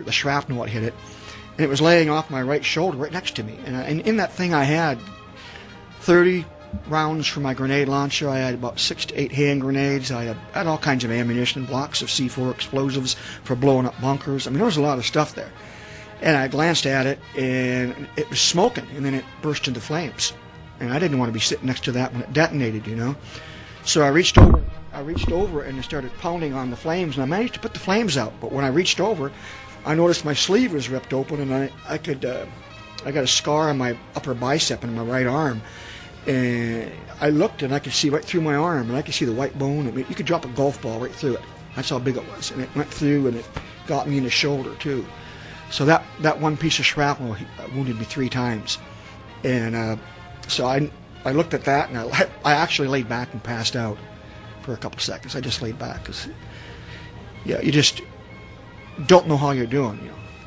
the shrapnel that hit it, and it was laying off my right shoulder right next to me. And in that thing I had 30 rounds for my grenade launcher. I had about 6 to 8 hand grenades. I had all kinds of ammunition, blocks of C4 explosives for blowing up bunkers. I mean, there was a lot of stuff there. And I glanced at it, and it was smoking, and then it burst into flames. And I didn't want to be sitting next to that when it detonated, you know. So I reached over and I started pounding on the flames, and I managed to put the flames out. But when I reached over, I noticed my sleeve was ripped open, and I got a scar on my upper bicep and my right arm. And I looked, and I could see right through my arm, and I could see the white bone. I mean, you could drop a golf ball right through it. That's how big it was. And it went through, and it got me in the shoulder, too. So that one piece of shrapnel wounded me 3 times. And so I looked at that, and I actually laid back and passed out for a couple seconds. I just laid back, because, yeah, you just don't know how you're doing,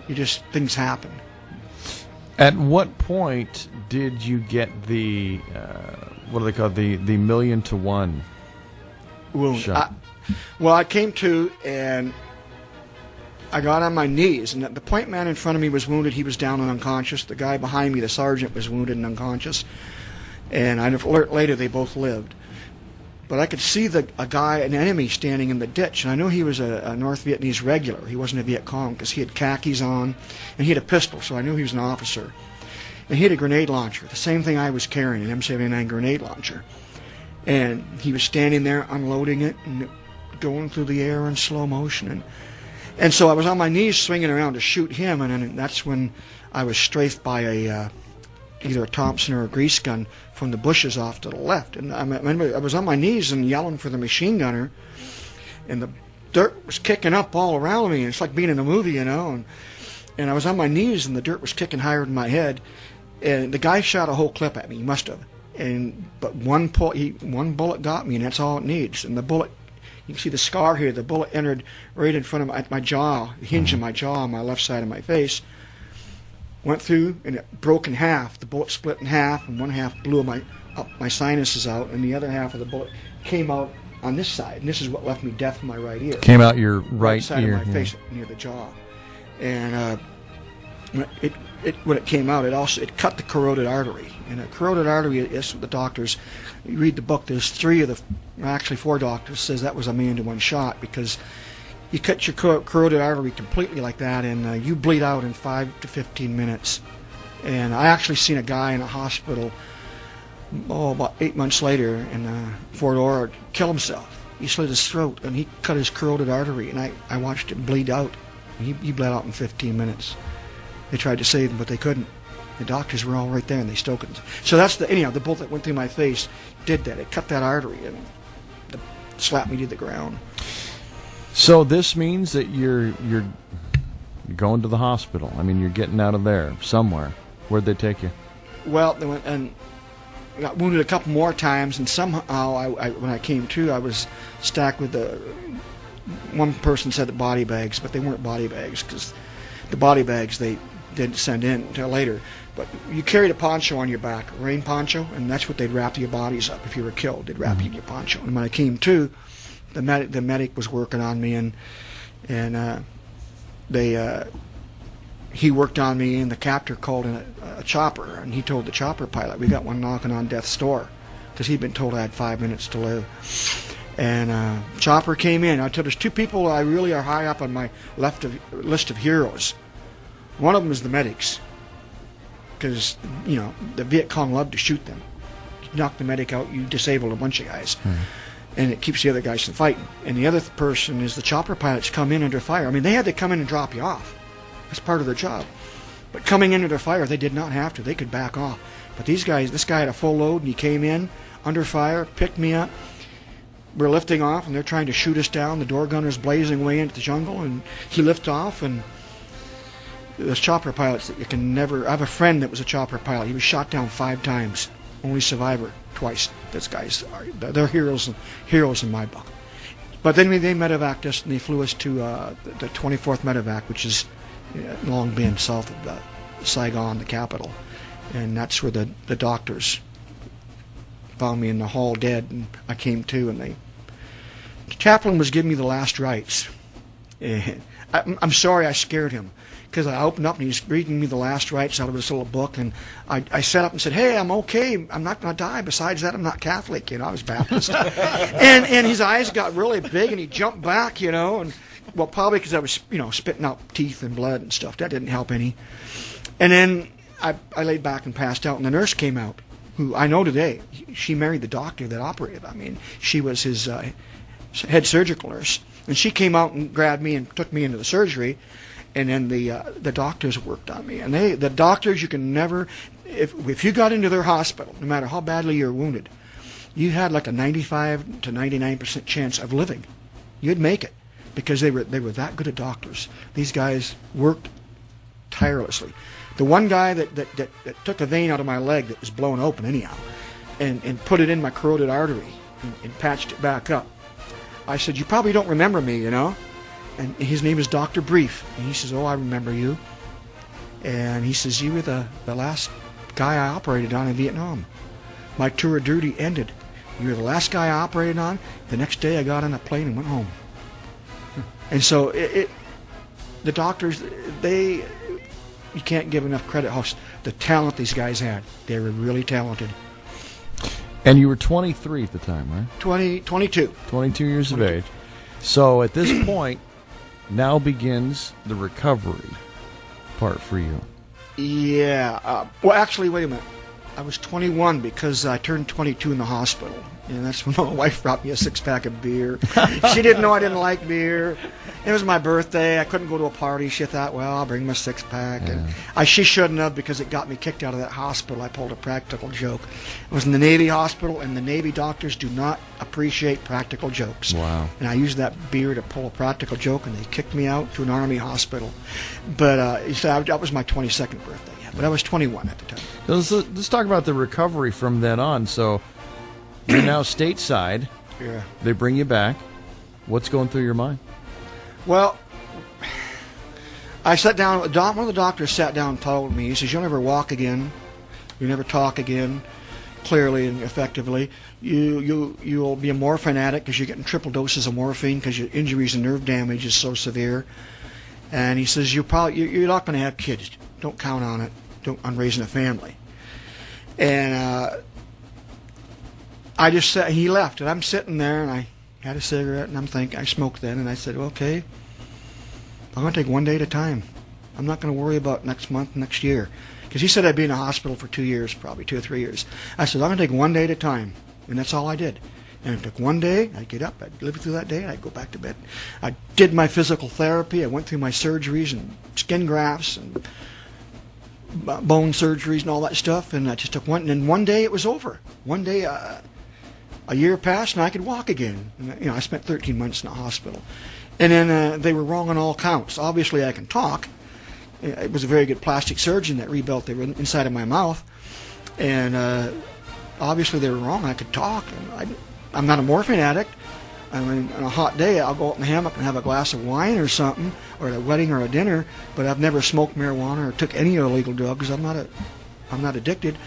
you know. Things happen. At what point did you get the what do they call it, the 1,000,000-to-1 shot? Well, I came to, and I got on my knees, and the point man in front of me was wounded. He was down and unconscious. The guy behind me, the sergeant, was wounded and unconscious. And I learned later they both lived. But I could see an enemy standing in the ditch, and I knew he was a North Vietnamese regular. He wasn't a Viet Cong, because he had khakis on, and he had a pistol, so I knew he was an officer. And he had a grenade launcher, the same thing I was carrying, an M79 grenade launcher. And he was standing there unloading it and going through the air in slow motion. And so I was on my knees swinging around to shoot him, and then that's when I was strafed by either a Thompson or a grease gun from the bushes off to the left. And I was on my knees and yelling for the machine gunner, and the dirt was kicking up all around me. And it's like being in a movie, you know. And I was on my knees, and the dirt was kicking higher than my head. And the guy shot a whole clip at me. He must have. But one bullet got me, and that's all it needs. And the bullet, you can see the scar here. The bullet entered right in front of my jaw, the hinge of my jaw on my left side of my face. Went through, and it broke in half. The bullet split in half, and one half blew my sinuses out, and the other half of the bullet came out on this side. And this is what left me deaf in my right ear. Came out your right side ear of my face, near the jaw. And when it came out, it cut the carotid artery. And a carotid artery is the doctors. You read the book. There's 4 doctors says that was a 1,000,000-to-1 shot, because you cut your carotid artery completely like that, and you bleed out in 5 to 15 minutes. And I actually seen a guy in a hospital about 8 months later in Fort Ord kill himself. He slit his throat, and he cut his carotid artery, and I watched him bleed out. He bled out in 15 minutes. They tried to save him, but they couldn't. The doctors were all right there, and they still couldn't. So that's the bullet that went through my face did that. It cut that artery and slapped me to the ground. So this means that you're going to the hospital. I mean, you're getting out of there somewhere. Where'd they take you? Well, they went and got wounded a couple more times, and somehow when I came to, I was stacked with one person said the body bags, but they weren't body bags, because the body bags they didn't send in until later. But you carried a poncho on your back, a rain poncho, and that's what they'd wrap your bodies up if you were killed. They'd wrap you in your poncho. And when I came to, the medic was working on me, and he worked on me, and the captor called in a chopper, and he told the chopper pilot, "We got one knocking on death's door," because he'd been told I had 5 minutes to live. And chopper came in. I told there's 2 people I really are high up on my list of heroes. One of them is the medics, because the Viet Cong love to shoot them. You knock the medic out, you disable a bunch of guys. And it keeps the other guys from fighting. And the other person is the chopper pilots come in under fire. I mean, they had to come in and drop you off. That's part of their job. But coming in under fire, they did not have to. They could back off. But this guy had a full load, and he came in under fire, picked me up. We're lifting off, and they're trying to shoot us down. The door gunner's blazing away into the jungle, and he lifts off, and there's chopper pilots that you can never... I have a friend that was a chopper pilot. He was shot down 5 times. Only survivor twice. Those guys they're heroes in my book. But then they medevaced us, and they flew us to the 24th medevac, which is Long Binh, south of Saigon, the capital. And that's where the doctors found me in the hall dead, and I came to, and the chaplain was giving me the last rites. And I'm sorry I scared him, because I opened up and he's reading me the last rites out of this little book, and I sat up and said, hey, I'm okay, I'm not going to die. Besides that, I'm not Catholic, I was Baptist. and his eyes got really big, and he jumped back, and well, probably because I was, spitting out teeth and blood and stuff. That didn't help any. And then I laid back and passed out, and the nurse came out, who I know today. She married the doctor that operated. I mean, she was his head surgical nurse. And she came out and grabbed me and took me into the surgery, and then the doctors worked on me. And the doctors, you can never, if you got into their hospital, no matter how badly you're wounded, you had like a 95 to 99% chance of living. You'd make it, because they were that good at doctors. These guys worked tirelessly. The one guy that took a vein out of my leg that was blown open anyhow, and put it in my carotid artery and patched it back up. I said, you probably don't remember me, And his name is Dr. Brief. And he says, oh, I remember you. And he says, you were the last guy I operated on in Vietnam. My tour of duty ended. You were the last guy I operated on. The next day I got on a plane and went home. And so the doctors, you can't give enough credit how the talent these guys had. They were really talented. And you were 23 at the time, right? 22. 22 years of age. So at this point, now begins the recovery part for you. Yeah. Well, actually, wait a minute. I was 21 because I turned 22 in the hospital. And that's when my wife brought me a six-pack of beer. She didn't know I didn't like beer. It was my birthday. I couldn't go to a party. She thought, well, I'll bring my six-pack. Yeah. And she shouldn't have, because it got me kicked out of that hospital. I pulled a practical joke. I was in the Navy hospital, and the Navy doctors do not appreciate practical jokes. Wow. And I used that beer to pull a practical joke, and they kicked me out to an Army hospital. But so that was my 22nd birthday. Yeah. But I was 21 at the time. Let's talk about the recovery from then on. So you're now stateside. Yeah. They bring you back. What's going through your mind? Well, I sat down. One of the doctors sat down and told me, he says, you'll never walk again. You'll never talk again, clearly and effectively. You'll be a morphine addict because you're getting triple doses of morphine because your injuries and nerve damage is so severe. And he says, you're not going to have kids. Don't count on it. On raising a family. And I just said, he left, and I'm sitting there, and I had a cigarette, and I smoked then, and I said, okay, I'm going to take one day at a time. I'm not going to worry about next month, next year. Because he said I'd be in the hospital for 2 years, probably 2 or 3 years. I said, I'm going to take one day at a time. And that's all I did. And it took one day, I'd get up, I'd live through that day, and I'd go back to bed. I did my physical therapy, I went through my surgeries and skin grafts and bone surgeries and all that stuff, and I just took one, and then one day it was over. One day, a year passed, and I could walk again. And, I spent 13 months in the hospital. And then they were wrong on all counts. Obviously, I can talk. It was a very good plastic surgeon that rebuilt the inside of my mouth. And obviously, they were wrong. I could talk. And I'm not a morphine addict. I mean, on a hot day, I'll go out in the hammock and have a glass of wine or something, or at a wedding or a dinner, but I've never smoked marijuana or took any illegal drugs. I'm not addicted.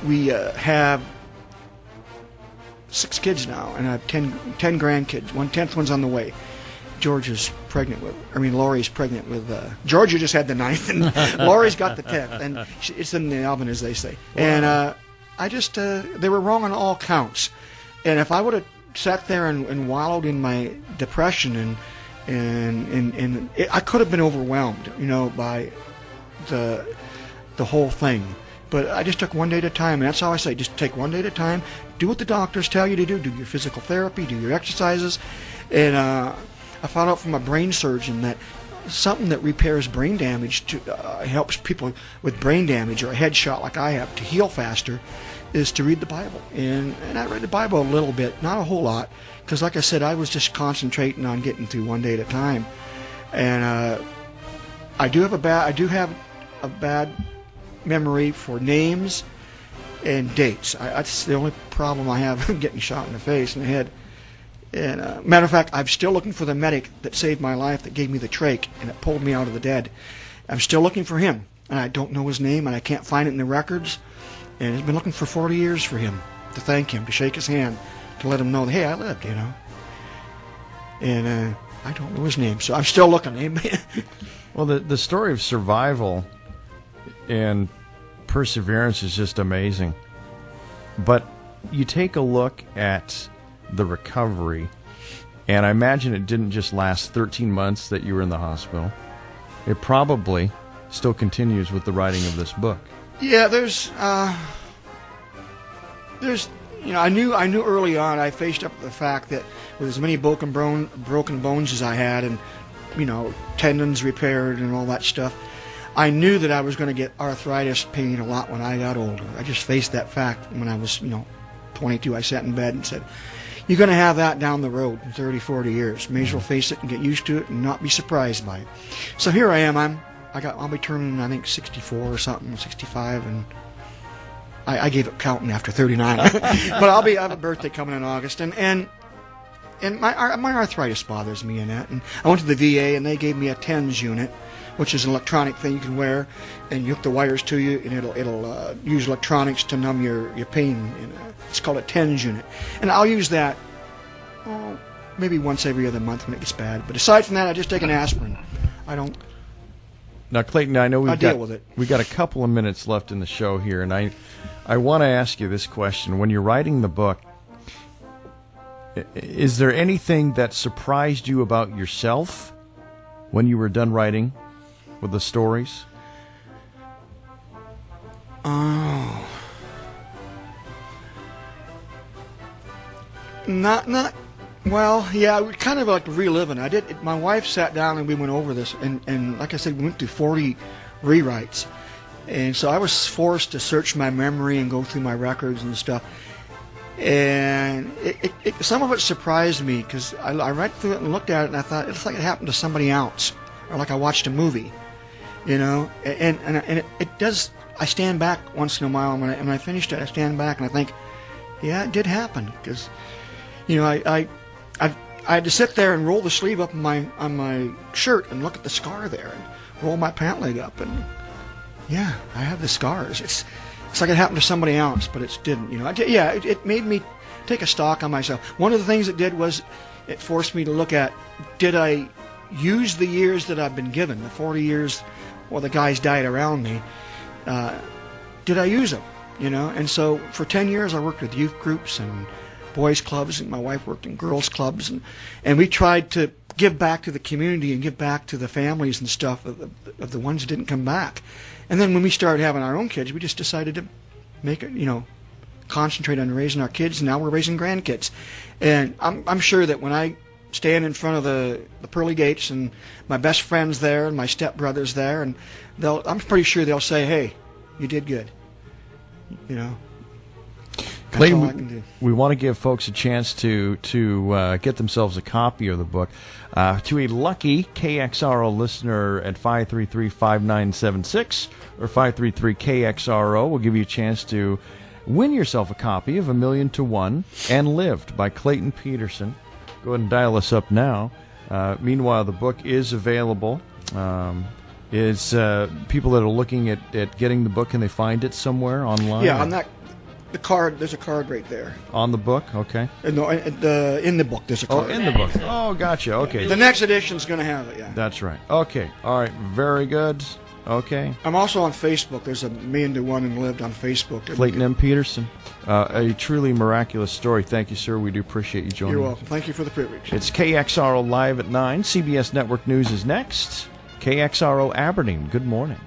We have 6 kids now, and I have 10 grandkids. 1/10 one's on the way. Lori's pregnant with, Georgia just had the 9th, and Lori's got the 10th, and it's in the oven, as they say. Wow. And they were wrong on all counts. And if I would have sat there and wallowed in my depression, and I could have been overwhelmed, by the whole thing. But I just took one day at a time, and that's how I say, just take one day at a time, do what the doctors tell you to do your physical therapy, do your exercises, and I found out from a brain surgeon that something that repairs brain damage helps people with brain damage or a head shot like I have to heal faster is to read the Bible. And I read the Bible a little bit, not a whole lot, because like I said, I was just concentrating on getting through one day at a time. And I do have a bad memory for names and dates. That's the only problem I have getting shot in the face and the head. And matter of fact, I'm still looking for the medic that saved my life, that gave me the trach, and that pulled me out of the dead. I'm still looking for him, and I don't know his name, and I can't find it in the records. And I've been looking for 40 years for him, to thank him, to shake his hand, to let him know, hey, I lived, you know. And I don't know his name, so I'm still looking. Well, the story of survival and perseverance is just amazing. But you take a look at the recovery, and I imagine it didn't just last 13 months that you were in the hospital. It probably still continues with the writing of this book. Yeah, there's you know, I knew early on. I faced up the fact that with as many broken bones as I had, and you know, tendons repaired and all that stuff, I knew that I was going to get arthritis pain a lot when I got older. I just faced that fact when I was, you know, 22. I sat in bed and said, you're going to have that down the road in 30, 40 years. May as well face it and get used to it and not be surprised by it. So here I am. I'll be turning, I think, 64 or something, 65, and I gave up counting after 39. But I have a birthday coming in August, and my arthritis bothers me in that. And I went to the VA, and they gave me a TENS unit, which is an electronic thing you can wear, and you hook the wires to you, and it'll use electronics to numb your pain. It's called a TENS unit, and I'll use that maybe once every other month when it gets bad. But aside from that, I just take an aspirin. I don't. Now, Clayton, I know we got a couple of minutes left in the show here, and I want to ask you this question: when you're writing the book, is there anything that surprised you about yourself when you were done writing with the stories? Oh. Not. Well, yeah, I would kind of like reliving. My wife sat down and we went over this, and like I said, we went through 40 rewrites, and so I was forced to search my memory and go through my records and stuff. And some of it surprised me because I read through it and looked at it, and I thought it's like it happened to somebody else, or like I watched a movie, you know. And it does. I stand back once in a while, and when I finished it, I stand back and I think, yeah, it did happen, because, you know, I had to sit there and roll the sleeve up on my shirt and look at the scar there, and roll my pant leg up, and yeah, I have the scars. It's like it happened to somebody else, but it didn't. You know, it made me take a stock on myself. One of the things it did was it forced me to look at, did I use the years that I've been given, the 40 years while the guys died around me, did I use them? You know, and so for 10 years I worked with youth groups and boys clubs, and my wife worked in girls clubs, and we tried to give back to the community and give back to the families and stuff of the ones that didn't come back. And then when we started having our own kids, we just decided to make it, you know, concentrate on raising our kids, and now we're raising grandkids. And I'm sure that when I stand in front of the pearly gates and my best friend's there and my stepbrother's there, and I'm pretty sure they'll say, hey, you did good. You know. Clayton, we want to give folks a chance to get themselves a copy of the book. To a lucky KXRO listener at 533-5976 or 533-KXRO, we'll give you a chance to win yourself a copy of 1,000,000 to 1 and Lived by Clayton Peterson. Go ahead and dial us up now. Meanwhile, the book is available. Is people that are looking at getting the book, can they find it somewhere online? Yeah, on that. The card, there's a card right there. On the book? Okay. No, in the book, there's a card. Oh, in the book. Oh, gotcha. Okay. The next edition's going to have it, yeah. That's right. Okay. All right. Very good. Okay. I'm also on Facebook. There's a 1,000,000 to 1 and Lived on Facebook. Clayton M. Peterson. A truly miraculous story. Thank you, sir. We do appreciate you joining us. You're welcome. Thank you for the privilege. It's KXRO Live at 9. CBS Network News is next. KXRO Aberdeen. Good morning.